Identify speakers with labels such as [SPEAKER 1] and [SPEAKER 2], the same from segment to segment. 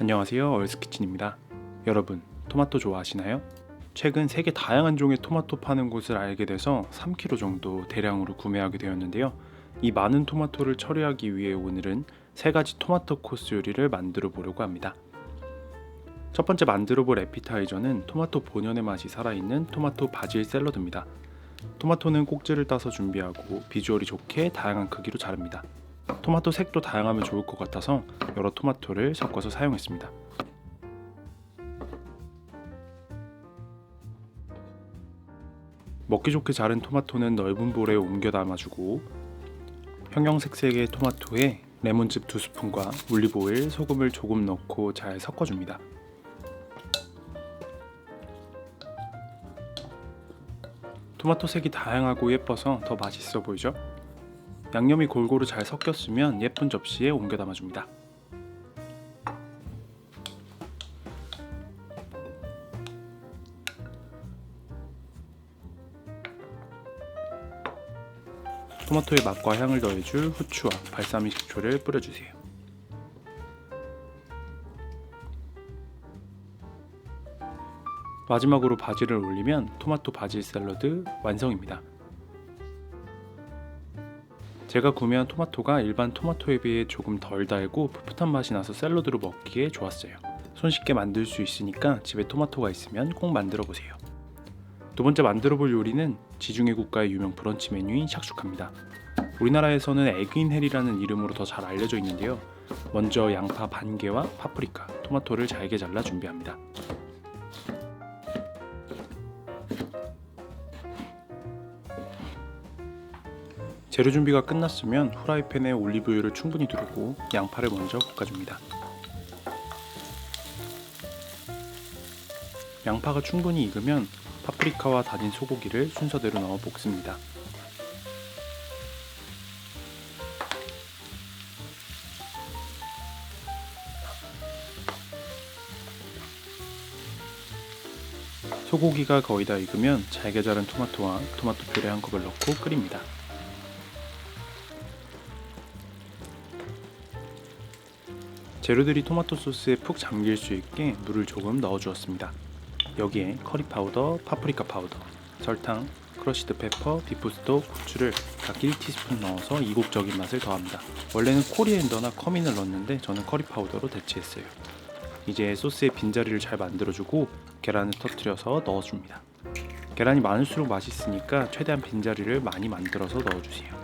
[SPEAKER 1] 안녕하세요, 얼스키친입니다. 여러분, 토마토 좋아하시나요? 최근 세계 다양한 종의 토마토 파는 곳을 알게 돼서 3kg 정도 대량으로 구매하게 되었는데요. 이 많은 토마토를 처리하기 위해 오늘은 3가지 토마토 코스 요리를 만들어 보려고 합니다. 첫 번째 만들어 볼 에피타이저는 토마토 본연의 맛이 살아있는 토마토 바질 샐러드입니다. 토마토는 꼭지를 따서 준비하고 비주얼이 좋게 다양한 크기로 자릅니다. 토마토 색도 다양하면 좋을 것 같아서 여러 토마토를 섞어서 사용했습니다. 먹기 좋게 자른 토마토는 넓은 볼에 옮겨 담아주고 형형색색의 토마토에 레몬즙 2스푼과 올리브오일, 소금을 조금 넣고 잘 섞어줍니다. 토마토 색이 다양하고 예뻐서 더 맛있어 보이죠? 양념이 골고루 잘 섞였으면 예쁜 접시에 옮겨 담아줍니다. 토마토의 맛과 향을 더해줄 후추와 발사믹 식초를 뿌려주세요. 마지막으로 바질을 올리면 토마토 바질 샐러드 완성입니다. 제가 구매한 토마토가 일반 토마토에 비해 조금 덜 달고 풋풋한 맛이 나서 샐러드로 먹기에 좋았어요. 손쉽게 만들 수 있으니까 집에 토마토가 있으면 꼭 만들어 보세요. 두 번째 만들어 볼 요리는 지중해 국가의 유명 브런치 메뉴인 샥슈카입니다. 우리나라에서는 에그인헬이라는 이름으로 더 잘 알려져 있는데요. 먼저 양파 반 개와 파프리카, 토마토를 잘게 잘라 준비합니다. 재료 준비가 끝났으면 후라이팬에 올리브유를 충분히 두르고 양파를 먼저 볶아줍니다. 양파가 충분히 익으면 파프리카와 다진 소고기를 순서대로 넣어 볶습니다. 소고기가 거의 다 익으면 잘게 자른 토마토와 토마토 퓨레 한 컵을 넣고 끓입니다. 재료들이 토마토 소스에 푹 잠길 수 있게 물을 조금 넣어 주었습니다. 여기에 커리 파우더, 파프리카 파우더, 설탕, 크러쉬드 페퍼, 비프스톡, 후추를 각 1티스푼 넣어서 이국적인 맛을 더합니다. 원래는 코리앤더나 커민을 넣었는데 저는 커리 파우더로 대체했어요. 이제 소스의 빈자리를 잘 만들어주고 계란을 터뜨려서 넣어줍니다. 계란이 많을수록 맛있으니까 최대한 빈자리를 많이 만들어서 넣어주세요.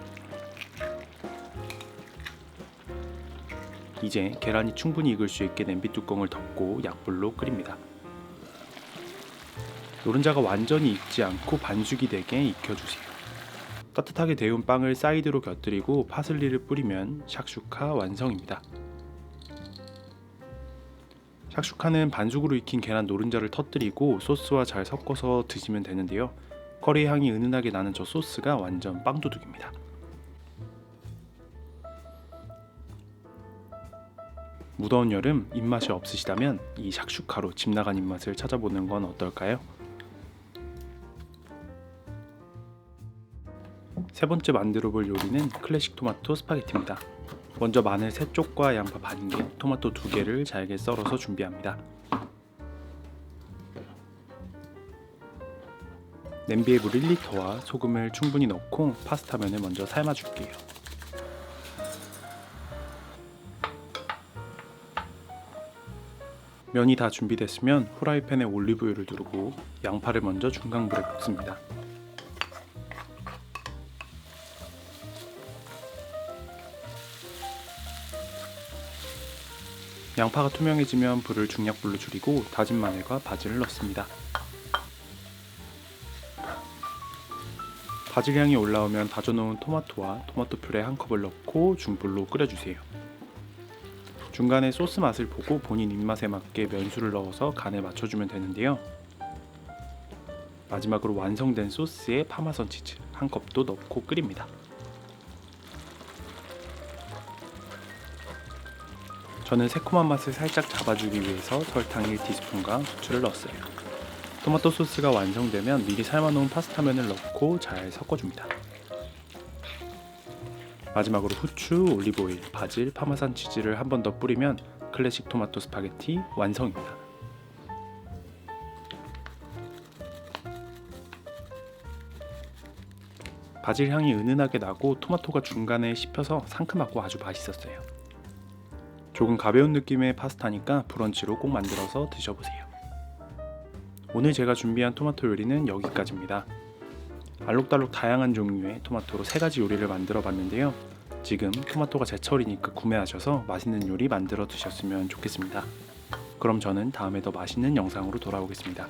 [SPEAKER 1] 이제 계란이 충분히 익을 수 있게 냄비 뚜껑을 덮고 약불로 끓입니다. 노른자가 완전히 익지 않고 반숙이 되게 익혀주세요. 따뜻하게 데운 빵을 사이드로 곁들이고 파슬리를 뿌리면 샥슈카 완성입니다. 샥슈카는 반숙으로 익힌 계란 노른자를 터뜨리고 소스와 잘 섞어서 드시면 되는데요. 커리 향이 은은하게 나는 저 소스가 완전 빵도둑입니다. 무더운 여름 입맛이 없으시다면 이 샥슈카로 집 나간 입맛을 찾아보는 건 어떨까요? 세 번째 만들어 볼 요리는 클래식 토마토 스파게티입니다. 먼저 마늘 3쪽과 양파 반 개, 토마토 2개를 잘게 썰어서 준비합니다. 냄비에 물 1리터와 소금을 충분히 넣고 파스타면을 먼저 삶아줄게요. 면이 다 준비됐으면 후라이팬에 올리브유를 두르고 양파를 먼저 중강불에 볶습니다. 양파가 투명해지면 불을 중약불로 줄이고 다진 마늘과 바질을 넣습니다. 바질 향이 올라오면 다져놓은 토마토와 토마토 퓨레 한 컵을 넣고 중불로 끓여주세요. 중간에 소스 맛을 보고 본인 입맛에 맞게 면수를 넣어서 간을 맞춰주면 되는데요. 마지막으로 완성된 소스에 파마산 치즈 한 컵도 넣고 끓입니다. 저는 새콤한 맛을 살짝 잡아주기 위해서 설탕 1티스푼과 후추를 넣었어요. 토마토 소스가 완성되면 미리 삶아놓은 파스타면을 넣고 잘 섞어줍니다. 마지막으로 후추, 올리브오일, 바질, 파마산 치즈를 한 번 더 뿌리면 클래식 토마토 스파게티 완성입니다. 바질 향이 은은하게 나고 토마토가 중간에 씹혀서 상큼하고 아주 맛있었어요. 조금 가벼운 느낌의 파스타니까 브런치로 꼭 만들어서 드셔보세요. 오늘 제가 준비한 토마토 요리는 여기까지입니다. 알록달록 다양한 종류의 토마토로 3가지 요리를 만들어 봤는데요. 지금 토마토가 제철이니까 구매하셔서 맛있는 요리 만들어 드셨으면 좋겠습니다. 그럼 저는 다음에 더 맛있는 영상으로 돌아오겠습니다.